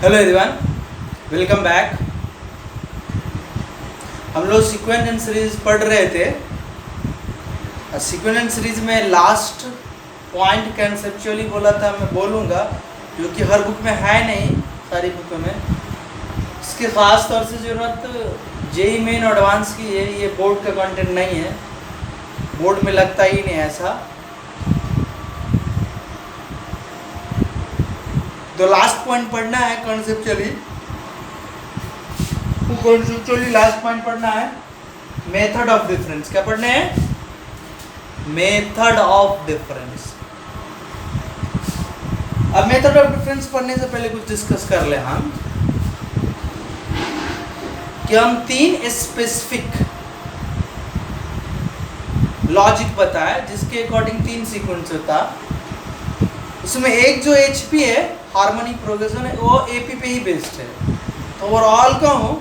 Hello everyone, welcome back. हम लोग sequence and series पढ़ रहे थे। सीक्वेंस एंड सीरीज में लास्ट पॉइंट कंसेप्चुअली बोला था, मैं बोलूँगा, जो कि हर बुक में है नहीं, सारी बुकों में। इसकी ख़ास तौर से ज़रूरत जेई मेन एडवांस की है। ये बोर्ड का कंटेंट नहीं है, बोर्ड में लगता ही नहीं ऐसा। तो लास्ट पॉइंट पढ़ना है कॉन्सेप्चुअली लास्ट पॉइंट पढ़ना है मेथड ऑफ डिफरेंस। क्या पढ़ने हैं? Method of difference. अब मेथड ऑफ डिफरेंस पढ़ने से पहले कुछ डिस्कस कर ले हम कि हम तीन स्पेसिफिक लॉजिक बताए जिसके अकॉर्डिंग तीन सीक्वेंस होता। उसमें एक जो एचपी है, हार्मोनिक प्रोग्रेशन है, वो एपी पे ही बेस्ड है। तो ओवरऑल कहूँ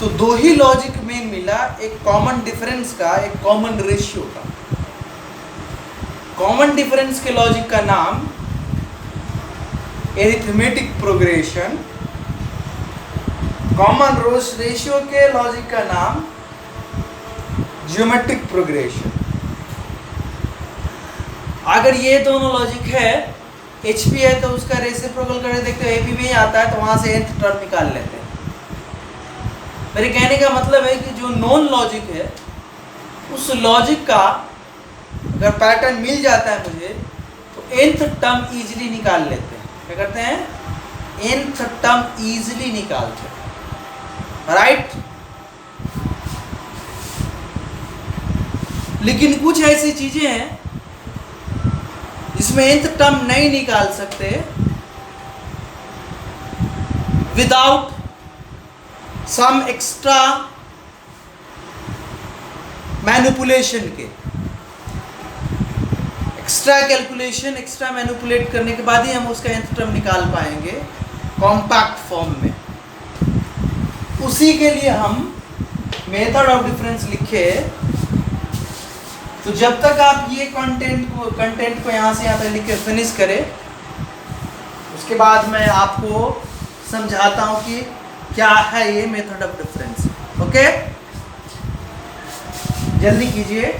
तो दो ही लॉजिक में मिला, एक कॉमन डिफरेंस का, एक कॉमन रेशियो का। कॉमन डिफरेंस के लॉजिक का नाम एरिथमेटिक प्रोग्रेशन, कॉमन रेशियो के लॉजिक का नाम ज्योमेट्रिक प्रोग्रेशन। अगर ये दोनों लॉजिक है, HP है तो उसका रेसिप्रोकल करके देखते हो AP में ही आता है, तो वहां से nth टर्म निकाल लेते हैं। मेरे कहने का मतलब है कि जो नॉन लॉजिक है, उस लॉजिक का अगर पैटर्न मिल जाता है मुझे, तो nth टर्म इजीली निकाल लेते हैं। क्या करते हैं? nth टर्म इजीली निकालते हैं, राइट? लेकिन कुछ ऐसी चीजें हैं जिसमें nth टर्म नहीं निकाल सकते विदाउट सम एक्स्ट्रा मैनिपुलेशन के। एक्स्ट्रा कैलकुलेशन, एक्स्ट्रा मैनिपुलेट करने के बाद ही हम उसका nth टर्म निकाल पाएंगे कॉम्पैक्ट फॉर्म में। उसी के लिए हम मेथड ऑफ डिफरेंस लिखे। तो जब तक आप ये कंटेंट को यहाँ से यहाँ तक लिख के फिनिश करें, उसके बाद मैं आपको समझाता हूँ कि क्या है ये मेथड ऑफ डिफरेंस। ओके, जल्दी कीजिए।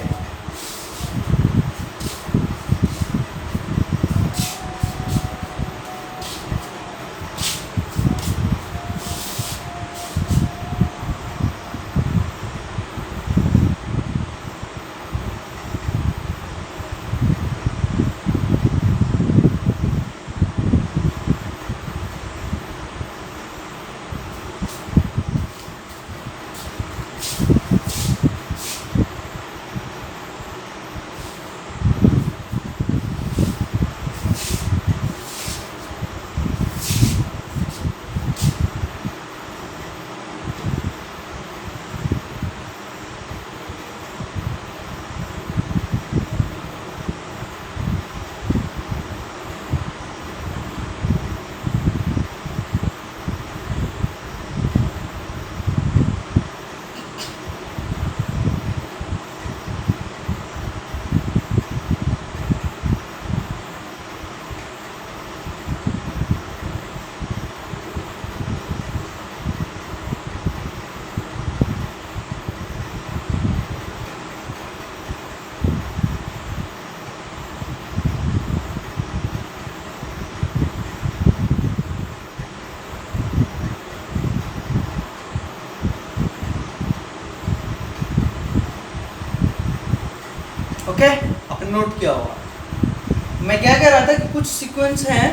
ओके, आपने नोट किया होगा मैं क्या कह रहा था कि कुछ सीक्वेंस हैं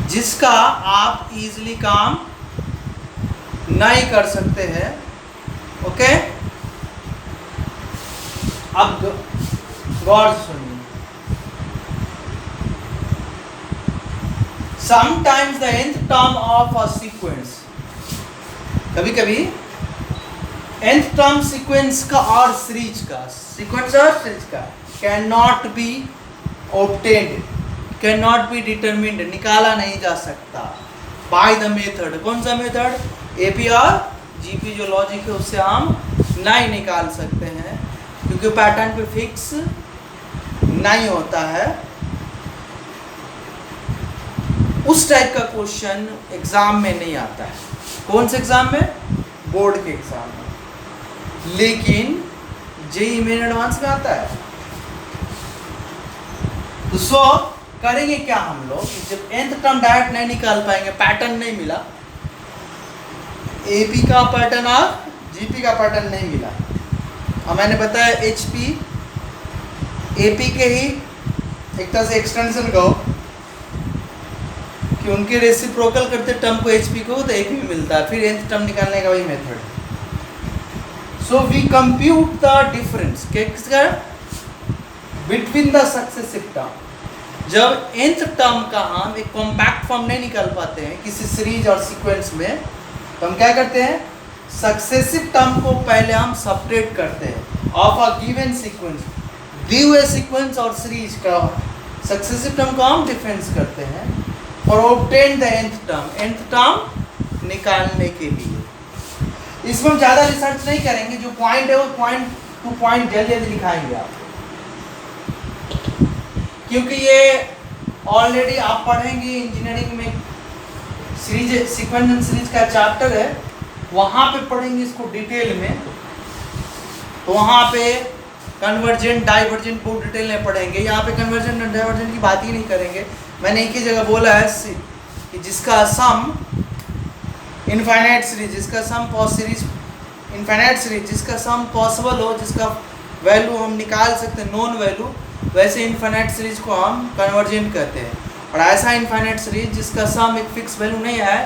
जिसका आप इजीली काम नहीं कर सकते हैं। ओके, अब गौर से सुनिए। Sometimes the nth term of a sequence, कभी कभी nth टर्म सीक्वेंस का और सीरीज का, सीक्वेंस और सीरीज का can not be obtained, can not be determined, निकाला नहीं जा सकता बाय द मेथड। कौन सा मेथड? एपी और जीपी जो लॉजिक है उससे हम नहीं निकाल सकते हैं, क्योंकि पैटर्न पे फिक्स नहीं होता है। उस टाइप का क्वेश्चन एग्जाम में नहीं आता है। कौन से एग्जाम में? बोर्ड के एग्जाम में। लेकिन जेईई मेन एडवांस में आता है। तो सो करेंगे क्या हम लोग, जब nth टर्म डायरेक्ट नहीं निकाल पाएंगे, पैटर्न नहीं मिला, एपी का पैटर्न और जीपी का पैटर्न नहीं मिला, और मैंने बताया एचपी एपी के ही एक तरह से एक्सटेंशन कहो कि उनके रेसिप्रोकल करते टर्म को एचपी को तो एपी में मिलता है, फिर nth टर्म निकालने का वही मेथड है। So we compute the difference किसका, बिटवीन द सक्सेसिव टर्म। जब nth टर्म का हम एक कॉम्पैक्ट फॉर्म नहीं निकाल पाते हैं किसी सीरीज और सीक्वेंस में, तो हम क्या करते हैं, सक्सेसिव टर्म को पहले हम सेपरेट करते हैं ऑफ अ गिवन सीक्वेंस, दिए हुए सीक्वेंस और सीरीज का सक्सेसिव टर्म को हम डिफरेंस करते हैं और ऑब्टेन द nth टर्म निकालने के लिए। इसमें हम ज़्यादा रिसर्च नहीं करेंगे, जो पॉइंट है वो पॉइंट टू पॉइंट जल्दी जल्दी दिखाएंगे आप, क्योंकि ये ऑलरेडी आप पढ़ेंगे इंजीनियरिंग में सीरीज सीक्वेंस एंड सीरीज का चैप्टर है, वहाँ पे पढ़ेंगे इसको डिटेल में। तो वहाँ पे कन्वर्जेंट डाइवर्जेंट बहुत डिटेल में पढ़ेंगे, यहाँ पे कन्वर्जेंट और डाइवर्जेंट की बात ही नहीं करेंगे। मैंने एक ही जगह बोला है कि जिसका सम इनफाइनाइट सीरीज, जिसका सम सीरीज इनफाइनाइट सीरीज, जिसका सम पॉसिबल हो, जिसका वैल्यू हम निकाल सकते हैं नॉन वैल्यू, वैसे इनफाइनाइट सीरीज को हम कन्वर्जेंट कहते हैं। और ऐसा इनफाइनाइट सीरीज जिसका सम एक फिक्स वैल्यू नहीं है,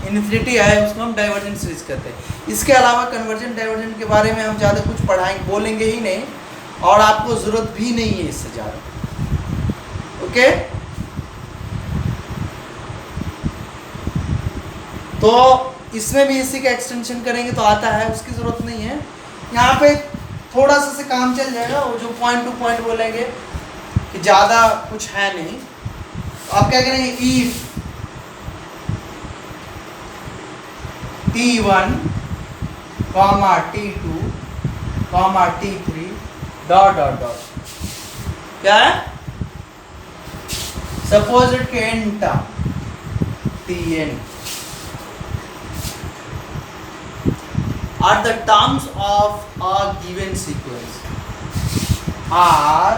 इन्फिनिटी है, उसको हम डाइवर्जेंट सीरीज कहते हैं। इसके अलावा कन्वर्जेंट डाइवर्जेंट के बारे में हम ज़्यादा कुछ पढ़ाएंगे, बोलेंगे ही नहीं, और आपको ज़रूरत भी नहीं है इससे ज़्यादा। ओके, तो इसमें भी इसी का एक्सटेंशन करेंगे तो आता है, उसकी ज़रूरत नहीं है। यहाँ पे थोड़ा सा से काम चल जाएगा, वो जो पॉइंट टू पॉइंट बोलेंगे कि ज़्यादा कुछ है नहीं। तो आप क्या करेंगे, if T1, T2, T3 dot dot dot, क्या है, सपोज इट के n term Tn are the terms of a given sequence are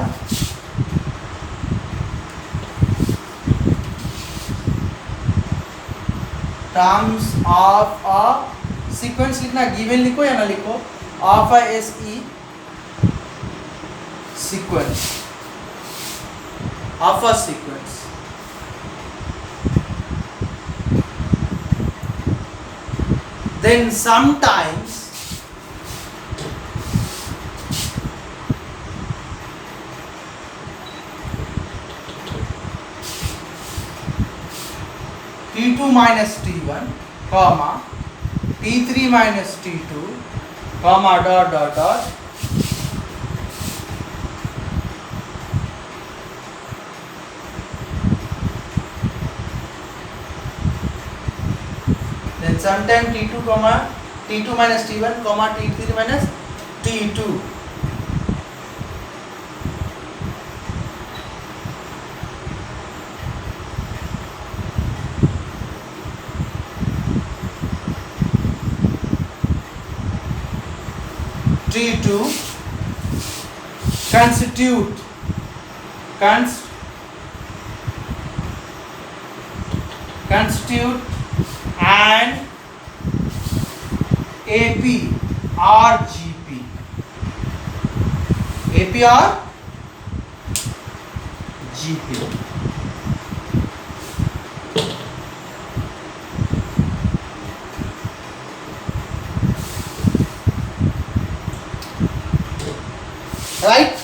terms of a sequence, लिखना given लिखो या ना लिखो, of a SE sequence, of a sequence। Then sometimes T2 minus T1, comma T3 minus T2, comma dot dot dot, then sometime T2 comma T2 minus T1 comma T3 minus T2। T2 constitute and AP or GP, AP or GP। Right,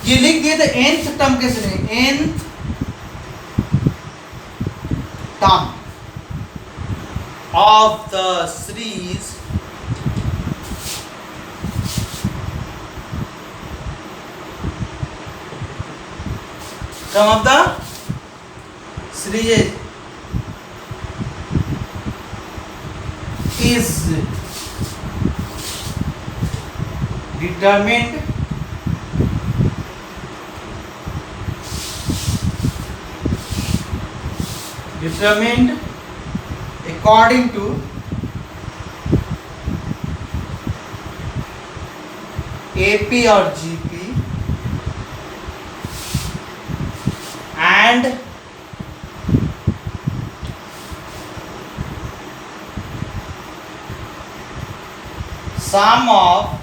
ये लिख दिए थे nth term कैसे लिखेंगे, nth term of the series term of the series is determined according to AP or GP and sum of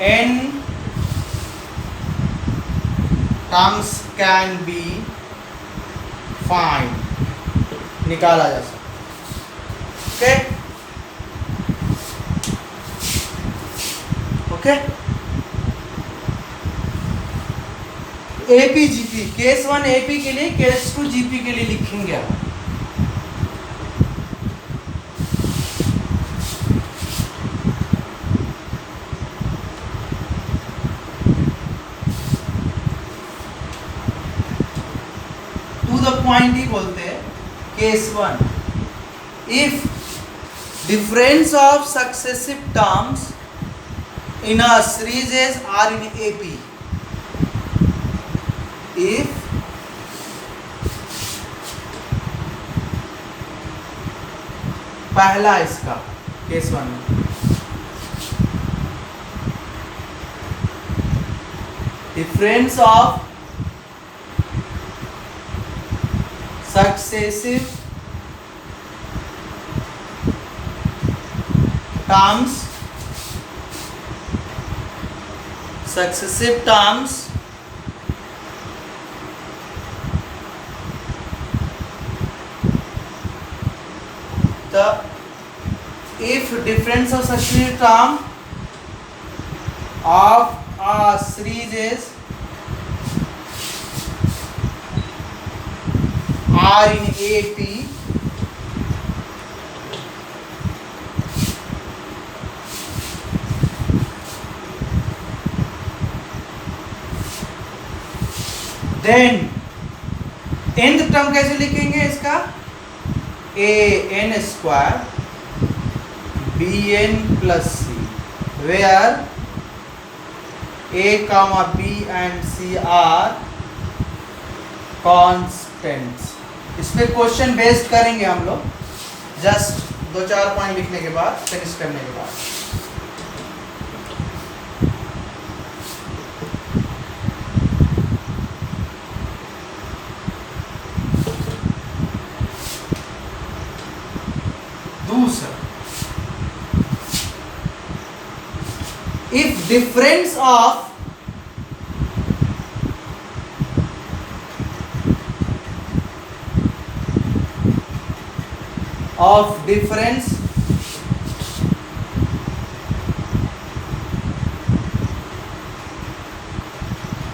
n terms can be find निकाला जा सकता। Okay okay AP GP case 1 AP के लिए, case 2 GP के लिए लिखेंगे आप। Point ही बोलते हैं case 1 if difference of successive terms in a series are in AP, if पहला इसका केस 1 में difference of successive terms the if difference of successive term of a series is R in AP, then nth term कैसे लिखेंगे इसका, an square bn plus c, where a comma b and c are constants। इस पे question based करेंगे हम लोग, just 2-4 point लिखने के बाद, फिनिश करने के बाद। दूसरा, if difference of difference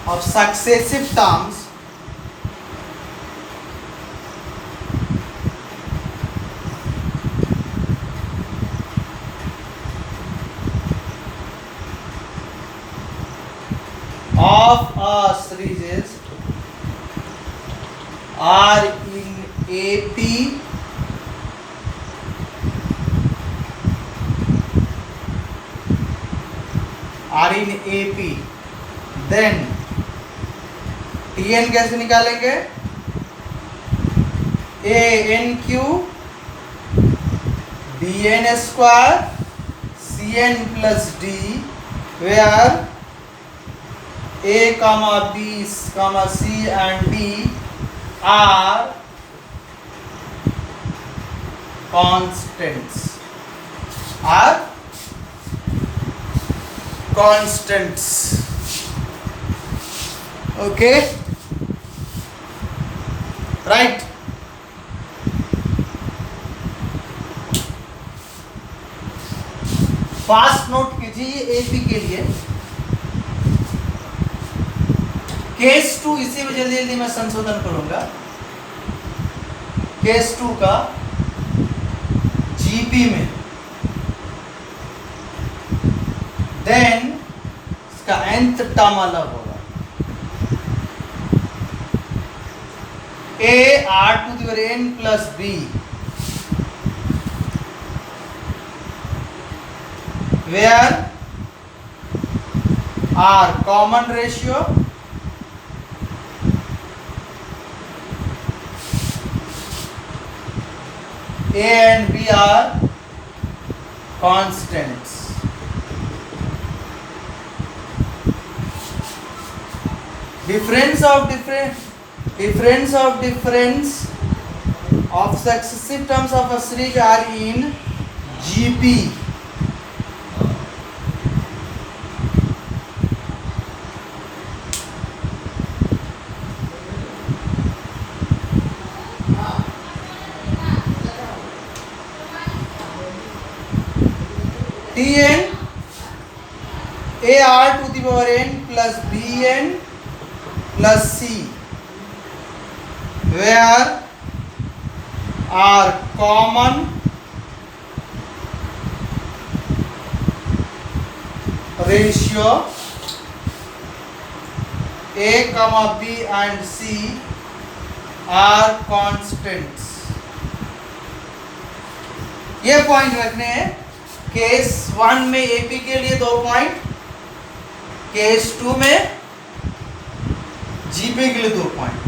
of successive terms of a series are in AP are in AP, then Tn कैसे निकालेंगे, ANQ BN square CN plus D, where A comma B comma C and D are constants, okay, right। Fast note कीजिए AP के लिए। Case 2 इसी में जल्दी जल्दी मैं संशोधन करूंगा। केस 2 का जीपी में, देन इसका nth टर्म अलग होगा, a r to the n plus b where r common ratio a and b are constants. Difference of successive terms of a series are in GP. Tn ar to the power n plus bn plus c, where r common ratio a comma b and c are constants. ये point रखने हैं. Case 1 में AP के लिए 2 point, case 2 में GP के लिए 2 point.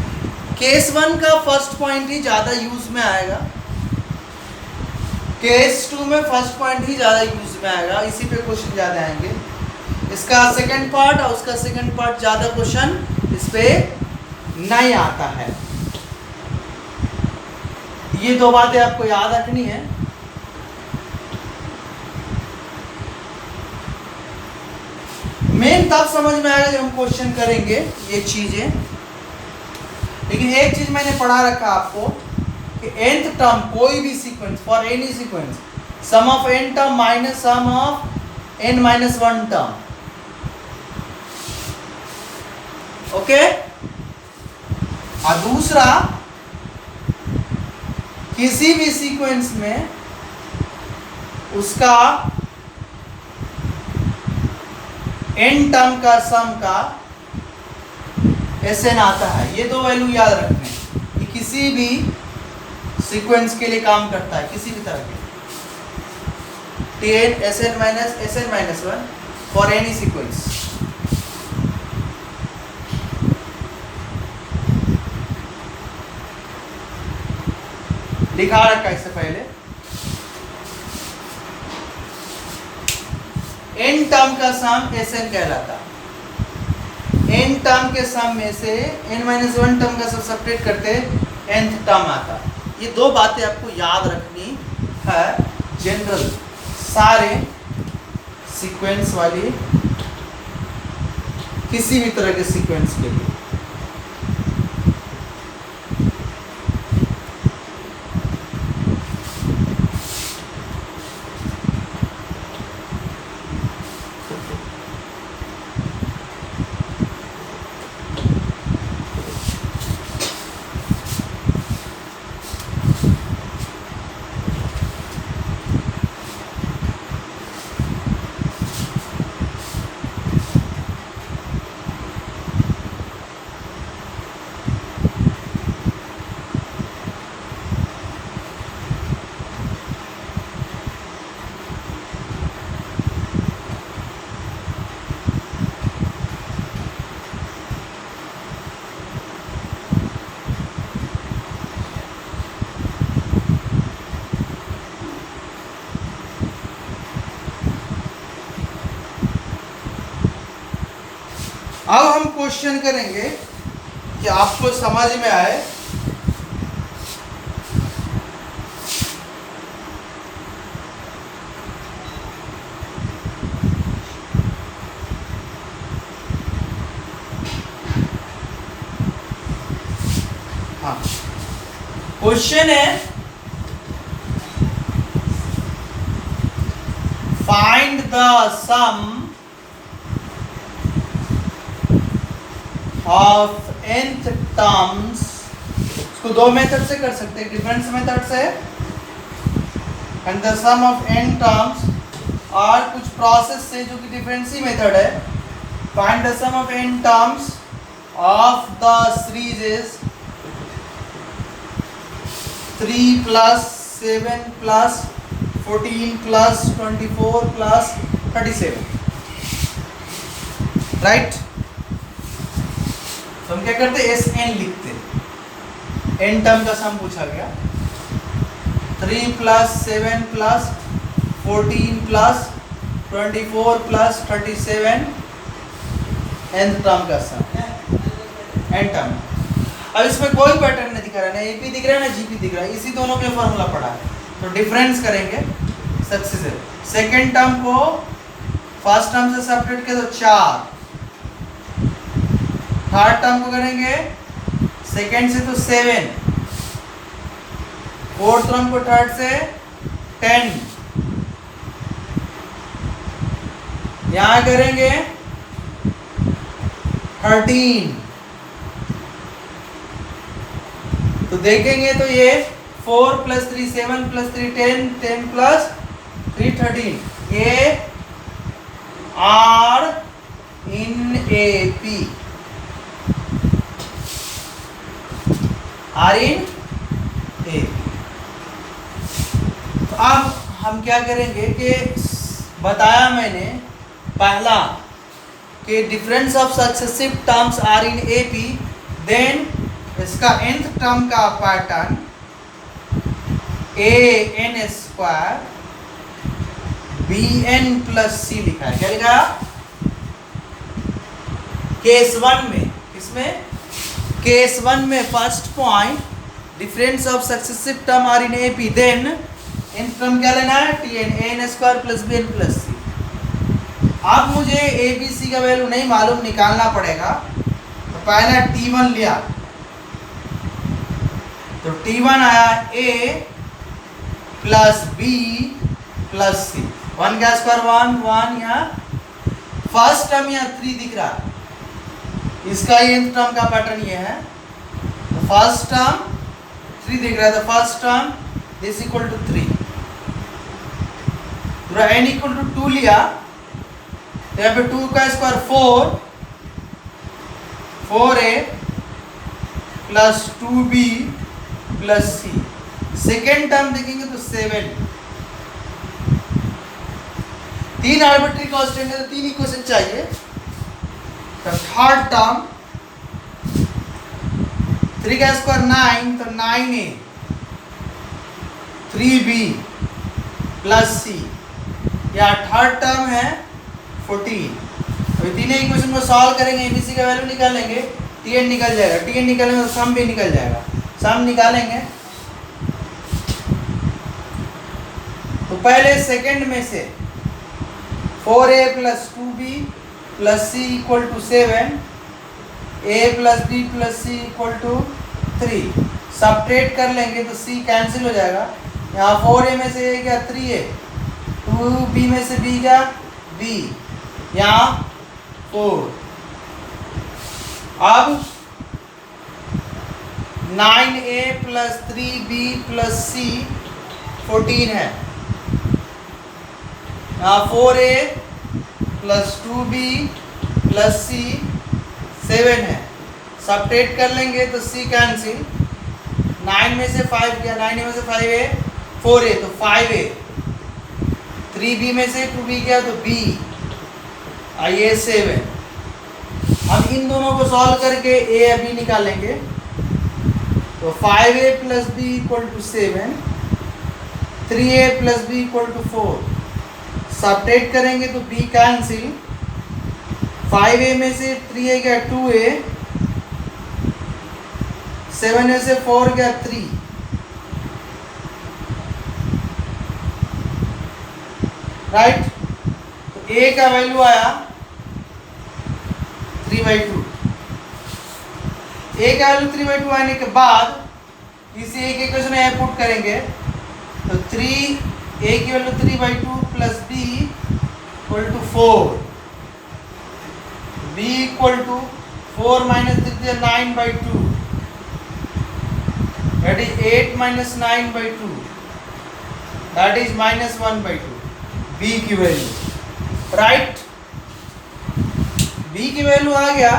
Case 1 का फर्स्ट पॉइंट ही ज्यादा यूज में आएगा, केस 2 में फर्स्ट पॉइंट ही ज्यादा यूज में आएगा, इसी पे क्वेश्चन ज्यादा आएंगे. इसका सेकंड पार्ट और उसका सेकंड पार्ट ज्यादा क्वेश्चन इस पे नहीं आता है. ये 2 बातें आपको याद रखनी है. मेन तब समझ में आएगा जब हम क्वेश्चन करेंगे ये चीजें. लेकिन एक चीज मैंने पढ़ा रखा आपको कि nth टर्म कोई भी sequence, for any sequence, sum of n term minus sum of n minus 1 term. Okay. और दूसरा, किसी भी सीक्वेंस में उसका n टर्म का सम का Sn आता है. ये 2 वैल्यू याद रखने हैं. ये किसी भी सीक्वेंस के लिए काम करता है, किसी भी तरह के. Tn Sn minus 1 for any sequence. लिखा रखा है इससे पहले. n टर्म का सम Sn कहलाता. n टर्म के सम में से n-1 टर्म का सब सब्ट्रैक्ट करते nth टर्म आता. ये 2 बातें आपको याद रखनी है जनरल सारे सीक्वेंस वाली किसी भी तरह के सीक्वेंस के लिए. अब हम क्वेश्चन करेंगे कि आपको समझ में आए. हाँ, क्वेश्चन है find the sum of nth terms. इसको 2 मेथड से कर सकते हैं, डिफरेंस मेथड से and the sum of n terms, और कुछ प्रोसेस से जो कि डिफरेंसी मेथड है. Find the sum of n terms of the series is 3 plus 7 plus 14 plus 24 plus 37, right. तो हम क्या करते, एस एन लिखते, एन टर्म का सम पूछा गया, 3 + 7 + 14 + 24 + 37 एन टर्म का सम, एन टर्म। अब इसमें कोई पैटर्न नहीं दिख रहा है, ना एपी दिख रहा है ना जीपी दिख रहा है, इसी दोनों के फॉर्मूला पड़ा है। तो डिफरेंस करेंगे सक्सेसिव, सेकेंड टर्म को फर्स्ट टर्म से सेपरेट किया तो 4, थर्ड टर्म को करेंगे सेकेंड से तो 7, फोर्थ टर्म को थर्ड से 10, यहां करेंगे 13। तो देखेंगे तो ये 4 + 3 7 + 3 10 10 + 3 13, ये are in AP, are in AP. तो अब हम क्या करेंगे कि बताया मैंने पहला कि difference of successive terms are in AP, then इसका nth टर्म का पैटर्न an² bn + c लिखा है। क्या लिखा? केस 1 में, किसमें? केस 1 में first point difference of successive term are in AP, then nth term क्या लेना है, tn an² + bn + c। अब मुझे ए बी सी का वैल्यू नहीं मालूम, निकालना पड़ेगा। तो पहला t1 लिया, तो t1 आया a + b + c, 1 का स्क्वायर 1 1, यहाँ फर्स्ट टर्म यहाँ 3 दिख रहा है, इसका nth टर्म का पैटर्न ये है। तो फर्स्ट टर्म 3 दिख रहा है, तो फर्स्ट टर्म दिस = 3, पूरा n = 2 लिया, तो यहाँ पे 2 का square 4, 4a + 2b + c, second term देखेंगे तो 7, 3 आर्बिट्री कांस्टेंट है तो 3 इक्वेशन चाहिए। तो थर्ड टर्म 3 का स्क्वायर 9, तो 9a 3b + c, या थर्ड टर्म है 14। अभी तीनों इक्वेशन को सॉल्व करेंगे, एबीसी का वैल्यू निकालेंगे, टीएन निकल जाएगा, टीएन निकालेंगे तो सम भी निकल जाएगा, सम निकालेंगे। तो पहले सेकंड में से 4a + 2b + c = 7, a + b + c = 3, subtract कर लेंगे तो c कैंसिल हो जाएगा। यहाँ 4a में से a क्या 3a, 2b में से b क्या b, यहाँ 4। अब 9a + 3b + c 14 है, यहाँ 4a + 2b + c 7 है, सबट्रैक्ट कर लेंगे तो c कैंसिल, 9 में से 5 गया, 9 में से 5a 4a, तो 5a, 3b में से 2b गया तो b, आइए 7। हम इन दोनों को सॉल्व करके a अभी निकालेंगे। तो 5a + b = 7, 3a + b = 4, subtract करेंगे तो b कैंसिल, 5a में से 3a गया 2a, 7 में से 4 गया 3, राइट। तो a का वैल्यू आया 3/2। a का वैल्यू 3/2 आने के बाद इसे एक इक्वेशन में पुट करेंगे, तो 3a की value 3/2 + b = 4, b = 4 - 3 = 9/2, that is 8 - 9/2, that is -1/2, b की वैल्यू, राइट। b की वैल्यू आ गया,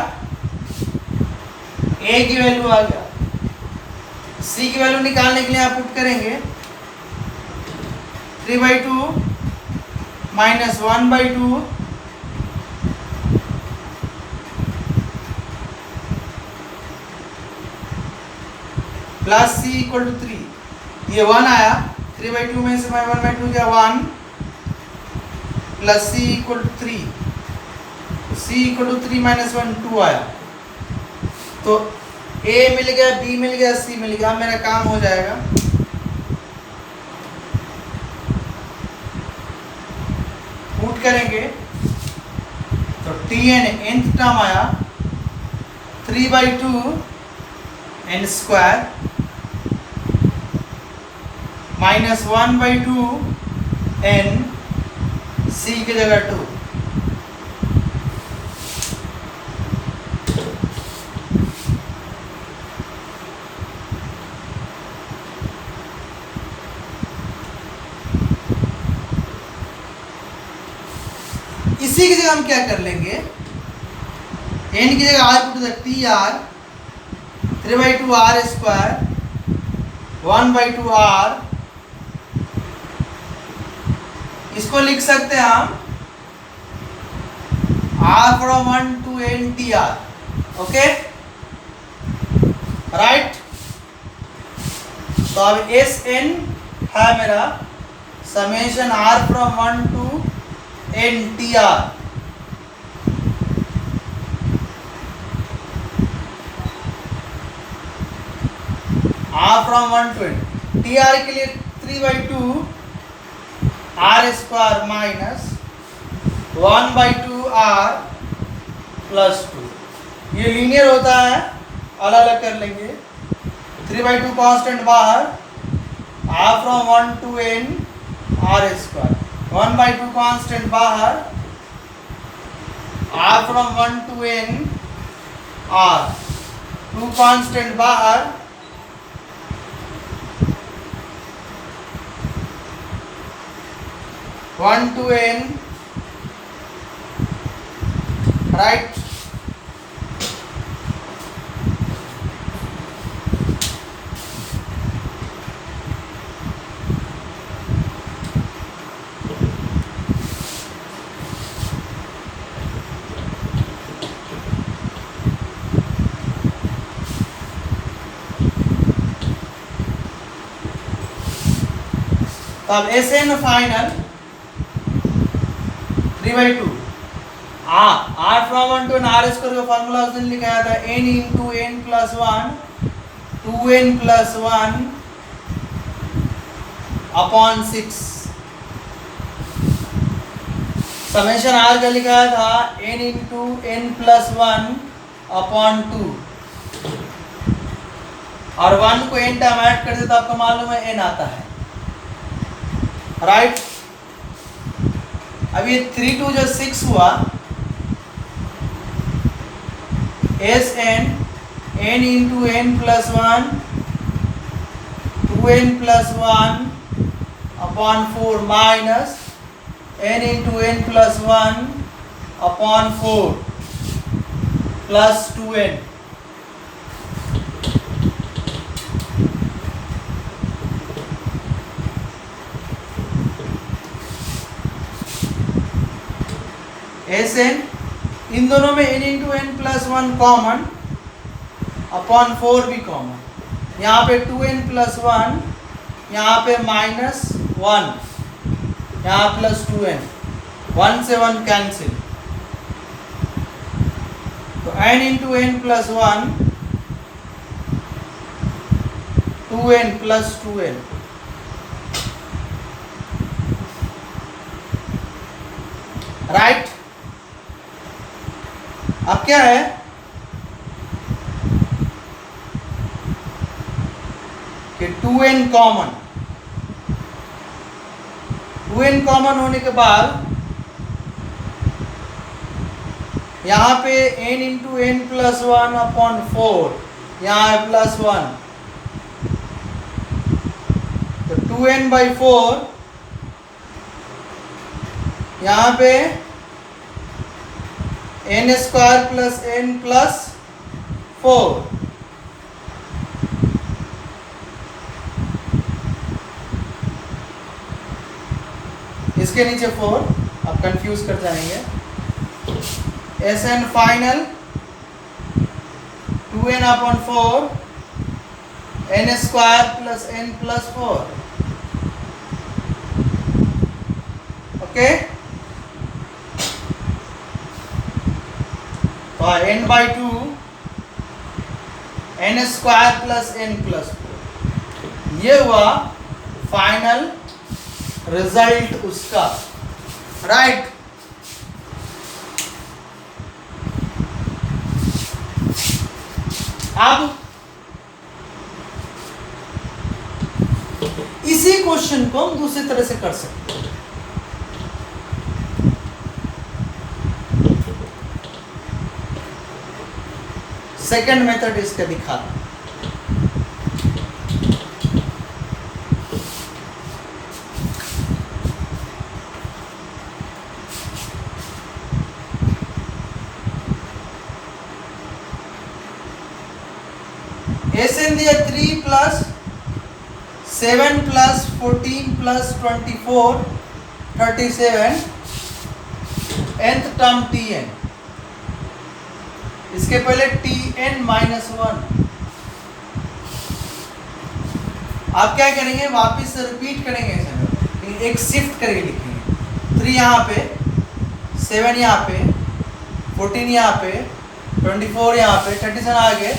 a की वैल्यू आ गया, c की वैल्यू निकालने के लिए आप पुट करेंगे 3/2 minus 1/2 plus c equal to 3। ये 1 आया, 3/2 में से 1/2 गया 1 plus c equal to 3, c equal to 3 minus 1 2 आया। तो ए मिल गया, बी मिल गया, सी मिल गया। मेरा काम हो जाएगा। पुट करेंगे तो टी एन nth टर्म आया 3/2 n स्क्वायर माइनस 1/2 n, सी की जगह 2। इसी की जगह हम क्या कर लेंगे, n की जगह r put T R 3/2 r square 1/2 r, इसको लिख सकते हैं हम r from 1 to n t are. Okay right. तो अब एस एन है मेरा summation r from 1 to n t are. r from 1 to n t are के लिए 3/2 r square minus 1/2 r plus 2। ये लीनियर होता है, अलग अलग कर लेंगे। 3/2 कांस्टेंट बाहर, r from 1 to n r square, 1/2 constant बाहर, r from 1 to n r, 2 constant बाहर, वन टू n राइट। अब S N final 3/2 r from 1 to n r square का फार्मूला उस दिन लिखाया था n into n plus 1 2n plus 1 upon 6। Summation r का लिखाया था n into n plus 1 upon 2, और 1 को n टाइम ऐड कर दे तो आपको मालूम है n आता है राइट। अब ये 3 2 जो 6 हुआ, S N n into n plus 1 2n plus 1 upon 4 minus n into n plus 1 upon 4 plus 2n। S N, इन दोनों में n into n plus 1 common upon 4 भी कॉमन। यहाँ पे 2n प्लस 1, यहाँ पे माइनस 1, यहाँ प्लस 2n, 1 से 1 कैंसिल, तो n into n plus 1 2n plus 2n right. अब क्या है कि 2n कॉमन, 2n कॉमन होने के बाद यहाँ पे n into n plus 1 upon 4, यहाँ है प्लस 1, तो 2n/4, यहाँ पे n square plus n plus 4, इसके नीचे 4, आप कंफ्यूज कर जाएंगे। S N final 2n upon 4 n square plus n plus 4। Okay, तो n by 2 n square plus n plus 4, ये हुआ फाइनल रिजल्ट उसका, राइट। अब इसी क्वेश्चन को हम दूसरी तरह से कर सकते हैं। सेकंड मेथड इसका दिखाता। एसएन दिया 3 plus 7 plus 14 plus 24 37 nth term tn, इसके पहले tn माइनस 1। आप क्या करेंगे, वापस से रिपीट करेंगे इसे, एक शिफ्ट करके लिखेंगे। 3 यहाँ पे, 7 यहाँ पे, 14 यहाँ पे, 24 यहाँ पे, 37 आगे,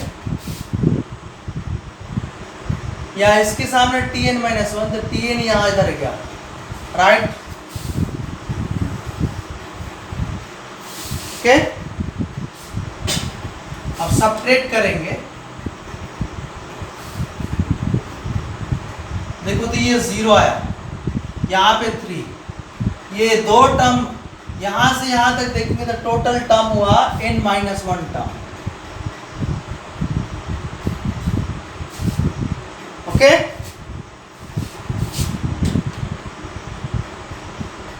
या इसके सामने tn माइनस 1, तो tn यहाँ इधर गया, राइट। ओके, अब सबट्रैक्ट करेंगे। देखो तो ये 0 आया, यहाँ पे 3, ये 2 टर्म यहाँ से यहाँ तक देखेंगे तो टोटल टर्म हुआ n माइनस 1 टर्म। ओके,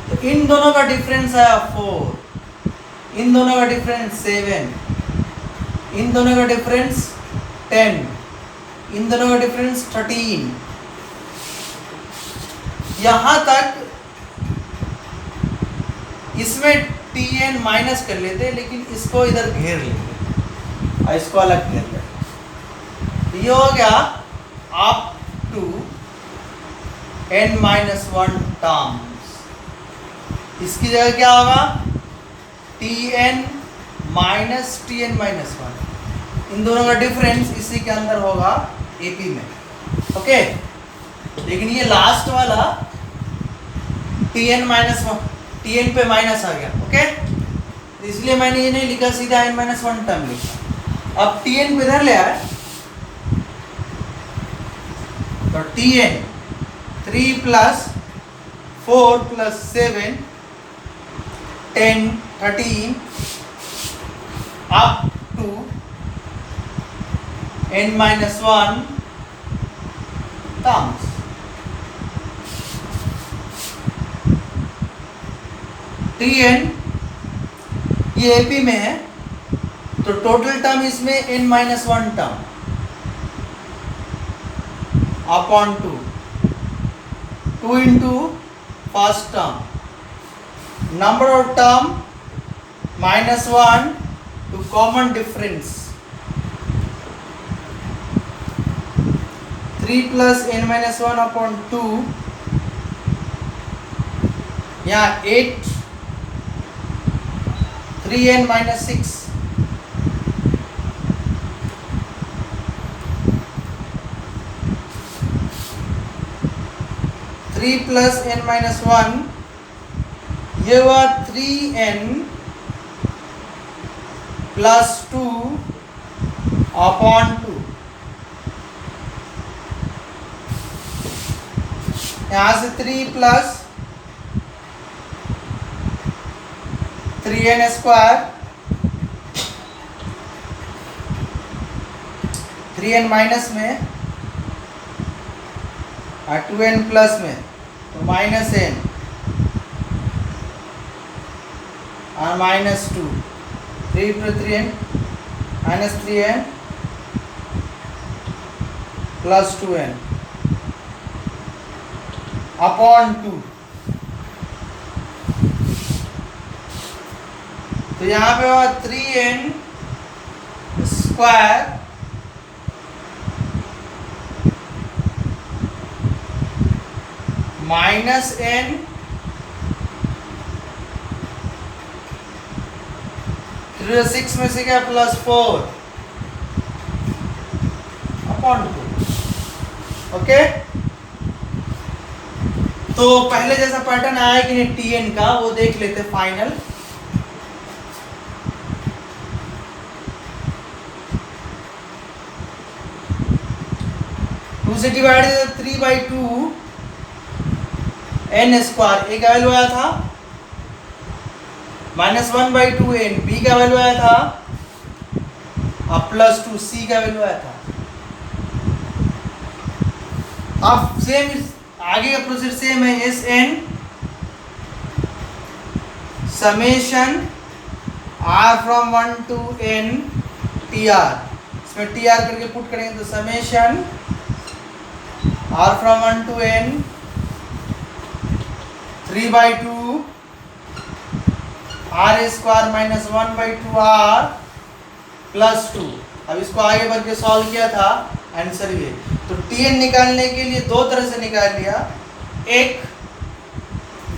तो इन दोनों का डिफरेंस आया 4, इन दोनों का डिफरेंस 7, इन दोनों का डिफरेंस 10, इन दोनों का डिफरेंस 13। यहां तक इसमें tn माइनस कर लेते, लेकिन इसको इधर घेर लेते और इसको अलग घेर लेते। ये हो गया up to n minus 1 terms. इसकी जगह क्या होगा, tn माइनस tn माइनस 1, इन दोनों का डिफरेंस इसी के अंदर होगा AP में। ओके, लेकिन ये लास्ट वाला tn माइनस 1, tn पे माइनस आ गया। ओके, इसलिए मैंने ये नहीं लिखा, सीधा n माइनस 1 टर्म लिखा। अब tn को इधर ले आए तो tn 3 plus 4 plus 7 10 13 up to n minus 1 terms. tn ये AP में है, तो टोटल टर्म इसमें n minus 1 term upon 2 into first term, number of term minus 1 to common difference 3 plus n minus 1 upon 2, यहाँ 8 3n minus 6, three plus n minus 1, ये हुआ 3n plus 2 upon 2। यहाँ से 3 plus 3n square, 3n minus में और 2n plus में, तो minus n और minus 2, 3 plus 3n minus 3n plus 2n upon 2। तो यहाँ पे होगा 3n square minus n three 6 में से क्या प्लस 4 अपॉन 2। ओके, तो पहले जैसा पैटर्न आया कि नहीं Tn का, वो देख लेते फाइनल। टू से डिवाइडेड 3/2 n स्क्वायर, ए का वैल्यू आया था -1/2 n, बी का वैल्यू आया था अब +2, सी का वैल्यू आया था। अब सेम आगे का प्रोसेस सेम है, S N summation r from 1 to n t r, इसमें टी आर करके पुट करेंगे तो summation r from 1 to n 3/2 r square minus 1/2 r plus 2। अब इसको आगे बढ़ के सॉल्व किया था, आंसर ये। तो Tn निकालने के लिए दो तरह से निकाल लिया, एक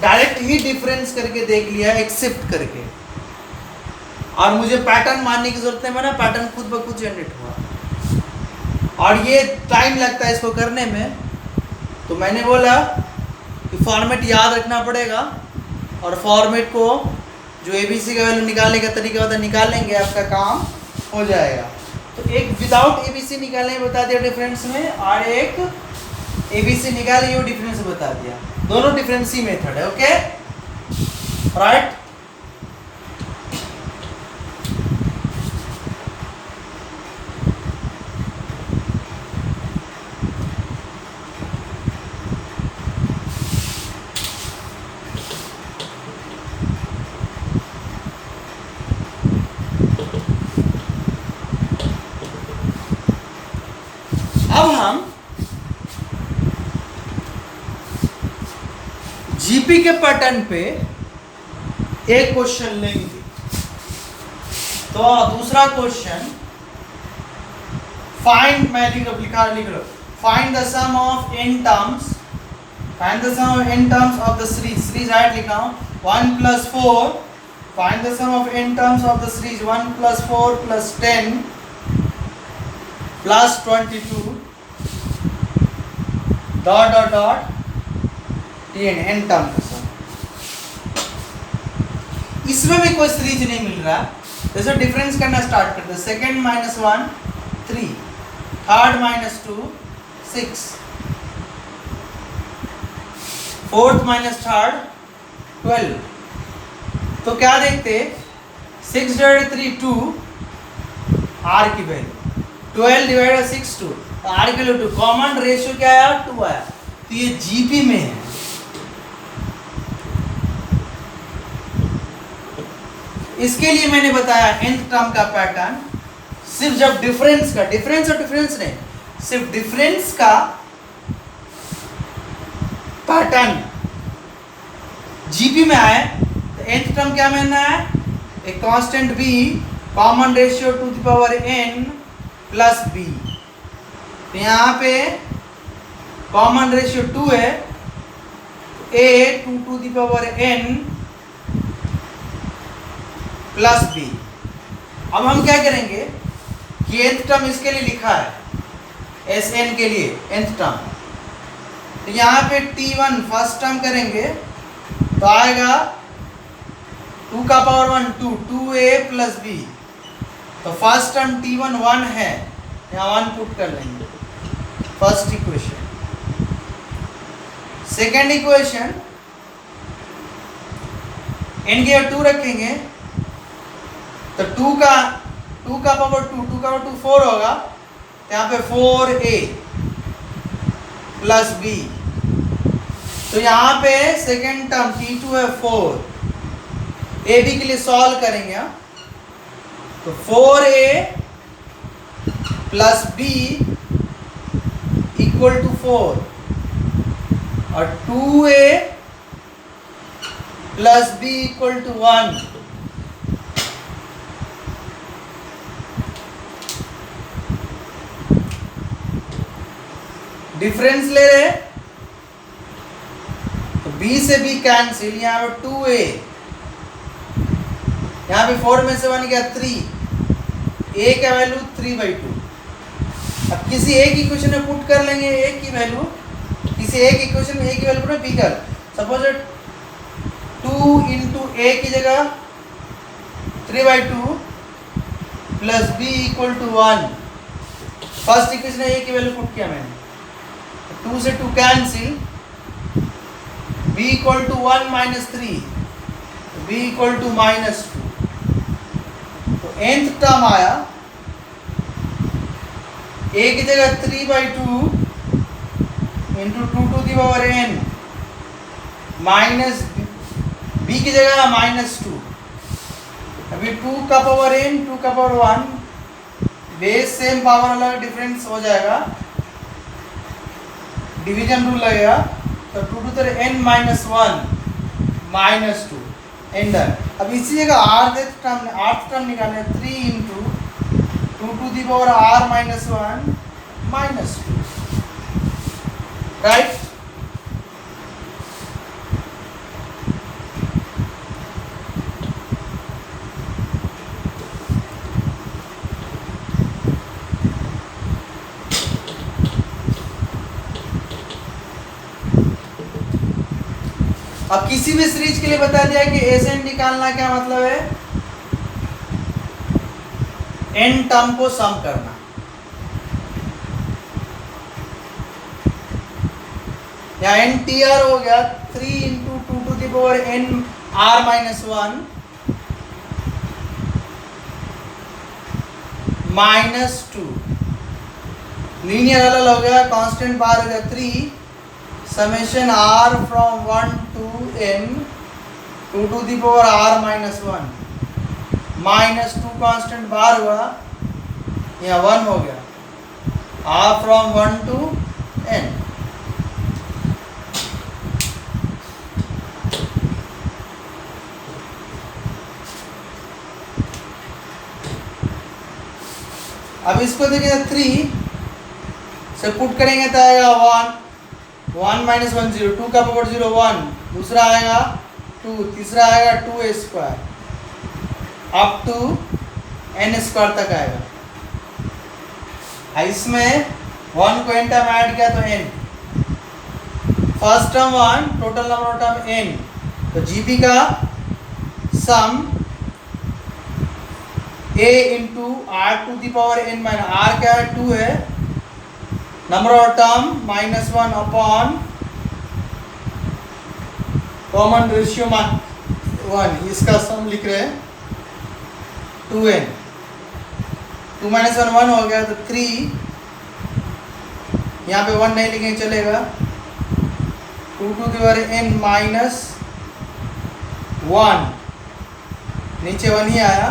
डायरेक्ट ही डिफरेंस करके देख लिया एक्सेप्ट करके, और मुझे पैटर्न मानने की जरूरत नहीं, मैंने पैटर्न खुद ब खुद जनरेट हुआ और ये टाइम लगता है इसको करने में। तो मैंने बोला कि फॉर्मेट याद रखना पड़ेगा और फॉर्मेट को जो एबीसी का वैल्यू निकालने का तरीका होता है निकाल लेंगे, आपका काम हो जाएगा। तो एक विदाउट एबीसी निकालने बता दिया डिफरेंस में, और एक एबीसी निकालिए वो डिफरेंस बता दिया। दोनों डिफरेंस ही मेथड है। Okay, right. अब हम जीपी के पैटर्न पे एक क्वेश्चन लेंगे। तो दूसरा क्वेश्चन, फाइंड, मैं लिख लो, find the sum of n terms, find the sum of n terms of the series right लिखा हूं 1 + 4, find the sum of n terms of the series 1 + 4 + 10 + 22 dot dot dot Tn, n term का सम। इसमें भी कोई series नहीं मिल रहा, जैसे डिफरेंस करना स्टार्ट करते हैं। Second -1 3, third -2 6, fourth -3 12। तो क्या देखते, 6 / 3 2, r की वैल्यू 12 / 6 2, r की वैल्यू 2, कॉमन रेशियो क्या आया 2 आया। तो ये जीपी में है। इसके लिए मैंने बताया nth टर्म का पैटर्न, सिर्फ जब डिफरेंस और डिफरेंस नहीं, सिर्फ डिफरेंस का पैटर्न जीपी में आए तो nth टर्म क्या मानना है, एक constant b, common ratio two the power n plus b। तो यहाँ पे कॉमन रेशियो 2 है, a 2 to the power n plus b। अब हम क्या करेंगे कि nth टर्म इसके लिए लिखा है Sn के लिए nth टर्म, तो यहाँ पे t1 फर्स्ट टर्म करेंगे तो आएगा 2 का पावर 1 2, 2a प्लस b। तो फर्स्ट टर्म t1 1 है, यहाँ 1 पुट कर लेंगे, first equation. Second equation, n के 2 रखेंगे तो 2 का पावर 2 4 होगा, यहाँ पे 4a प्लस b। तो यहाँ पे सेकेंड टर्म t2 है 4, ab के लिए सॉल्व करेंगे, तो 4a plus b equal to 4, और 2a plus b equal to 1। Difference ले रहे तो b से b कैंसिल, यहाँ पे 2a, यहाँ पे 4 में से बन गया 3, a का वैल्यू 3/2। अब किसी एक इक्वेशन में पुट कर लेंगे a की वैल्यू, किसी एक इक्वेशन में a की वैल्यू b कर, सपोज 2 इंटू a की जगह 3/2 plus b equal to 1। First equation में a की वैल्यू पुट किया मैंने, 2 से 2 cancel, b equal to 1 minus 3, b equal to minus 2। तो nth टर्म आया a की जगह 3/2 into 2 to the power n minus b की जगह माइनस 2। अभी 2 का पावर n, 2 का पावर 1, बेस सेम, पावर अलग, डिफरेंस हो जाएगा, डिवीजन रूल लगेगा, तो 2 to the n minus 1 minus 2, एंडर। अब इसी जगह आर्थ टर्म निकालना है, 3 into 2 to the power r minus 1 minus 2, right. अब किसी भी सीरीज के लिए बता दिया कि एसएन निकालना क्या मतलब है, एन टर्म को सम करना। या एन टी आर हो गया 3 into 2 to the power n r minus 1 minus 2। Linear अलग हो गया, कांस्टेंट बाहर हो गया 3, summation r from 1 to n 2 to the power r minus 1 minus 2, constant बाहर हुआ, यहाँ 1 हो गया, r फ्रॉम 1 टू n। अब इसको देखिए 3 से पुट करेंगे तो आएगा 1 माइनस 1 0, 2 का पावर 0 1, दूसरा आएगा 2, तीसरा आएगा 2a square up to n square तक आएगा। इसमें 1 को n टर्म ऐड किया तो n, first term 1, total number of term n, तो जीपी का sum a into r to the power n minus r क्या है 2 है, number of term minus 1 upon common ratio 1, इसका सम लिख रहे हैं 2n, 2 माइनस 1 1 हो गया, तो 3, यहाँ पे 1 नहीं लिखेंगे चलेगा, 2 to the power n minus 1, नीचे 1 ही आया,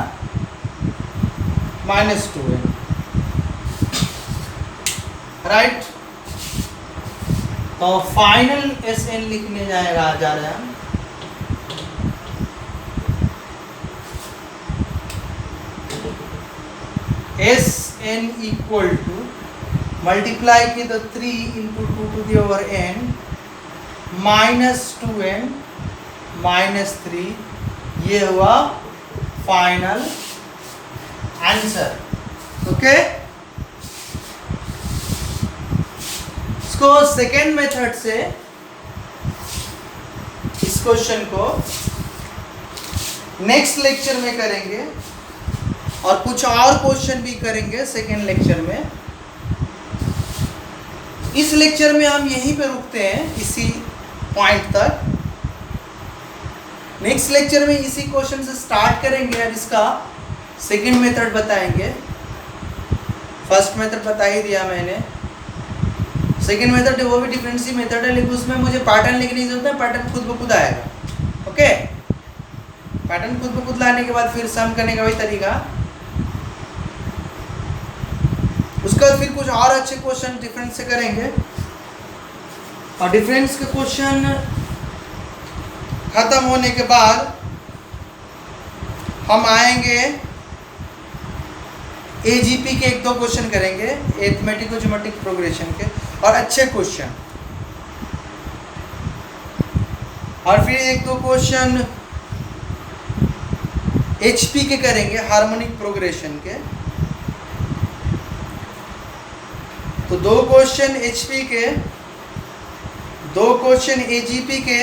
माइनस 2n, राइट। तो फाइनल एस एन लिखने जा रहे हैं, S N equal to multiply की तो 3 into 2 to the power n minus 2n minus 3, ये हुआ फाइनल आंसर। ओके, इसको सेकेंड मेथड से इस क्वेश्चन को नेक्स्ट लेक्चर में करेंगे और कुछ और क्वेश्चन भी करेंगे सेकेंड लेक्चर में। इस लेक्चर में हम यहीं पे रुकते हैं, इसी पॉइंट तक। नेक्स्ट लेक्चर में इसी क्वेश्चन से स्टार्ट करेंगे और इसका सेकेंड मेथड बताएंगे। फर्स्ट मेथड बता ही दिया मैंने, सेकेंड मेथड वो भी डिफरेंशियल मेथड है, लेकिन उसमें मुझे पैटर्न लिखने की जरूरत है, पैटर्न खुद ब खुद आएगा। ओके, पैटर्न खुद ब खुद लाने के बाद फिर सम करने का वही तरीका, उसके बाद फिर कुछ और अच्छे क्वेश्चन डिफरेंस से करेंगे। और डिफरेंस के क्वेश्चन खत्म होने के बाद हम आएंगे एजीपी के 1-2 क्वेश्चन करेंगे, एरिथमेटिको ज्योमेट्रिक प्रोग्रेशन के, और अच्छे क्वेश्चन, और फिर एक दो क्वेश्चन HP के करेंगे, हार्मोनिक प्रोग्रेशन के। तो 2 क्वेश्चन HP के, 2 क्वेश्चन AGP के,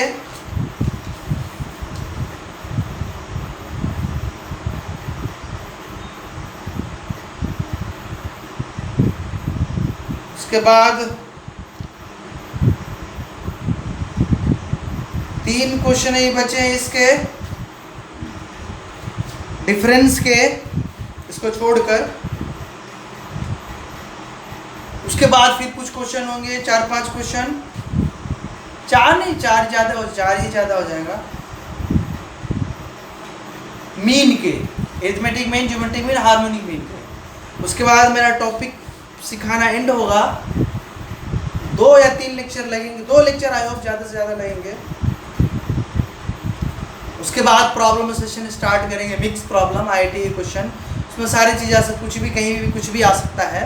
उसके बाद 3 क्वेश्चन ही बचे हैं इसके डिफरेंस के, इसको छोड़कर। उसके बाद फिर कुछ क्वेश्चन होंगे, 4-5 क्वेश्चन, 4 नहीं, 4 ही ज़्यादा हो जाएगा, मीन के, arithmetic mean, geometric mean, harmonic mean के। उसके बाद मेरा टॉपिक सिखाना एंड होगा। 2 या 3 लेक्चर लगेंगे, 2 लेक्चर आई होप ज़्यादा से ज़्यादा लगेंगे। उसके बाद प्रॉब्लम सेशन स्टार्ट करेंगे, मिक्स प्रॉब्लम, IIT क्वेश्चन, उसमें सारी चीज़ें आ सकती, कुछ भी कहीं भी कुछ भी आ सकता है।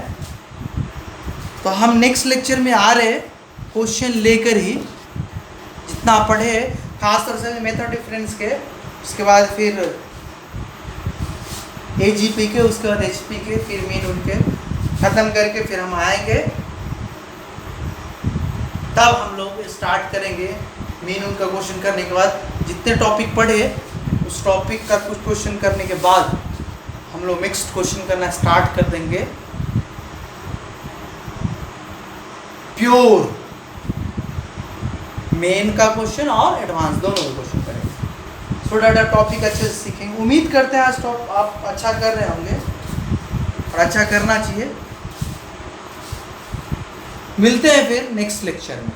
तो हम नेक्स्ट लेक्चर में आ रहे क्वेश्चन लेकर ही, जितना पढ़े खासतौर से मेथड डिफरेंस के, उसके बाद फिर AGP के, उसके बाद HP के, फिर मीन उनके ख़त्म करके फिर हम आएंगे, तब हम लोग स्टार्ट करेंगे मीन उनका क्वेश्चन करने के बाद। जितने टॉपिक पढ़े उस टॉपिक का कुछ क्वेश्चन करने के बाद हम लोग मिक्स्ड क्वेश्चन करना स्टार्ट कर देंगे, प्योर मेन का क्वेश्चन और एडवांस दोनों का क्वेश्चन करेंगे। सो डेट टॉपिक अच्छे से सीखेंगे। उम्मीद करते हैं आज आप अच्छा कर रहे होंगे और अच्छा करना चाहिए। मिलते हैं फिर नेक्स्ट लेक्चर में।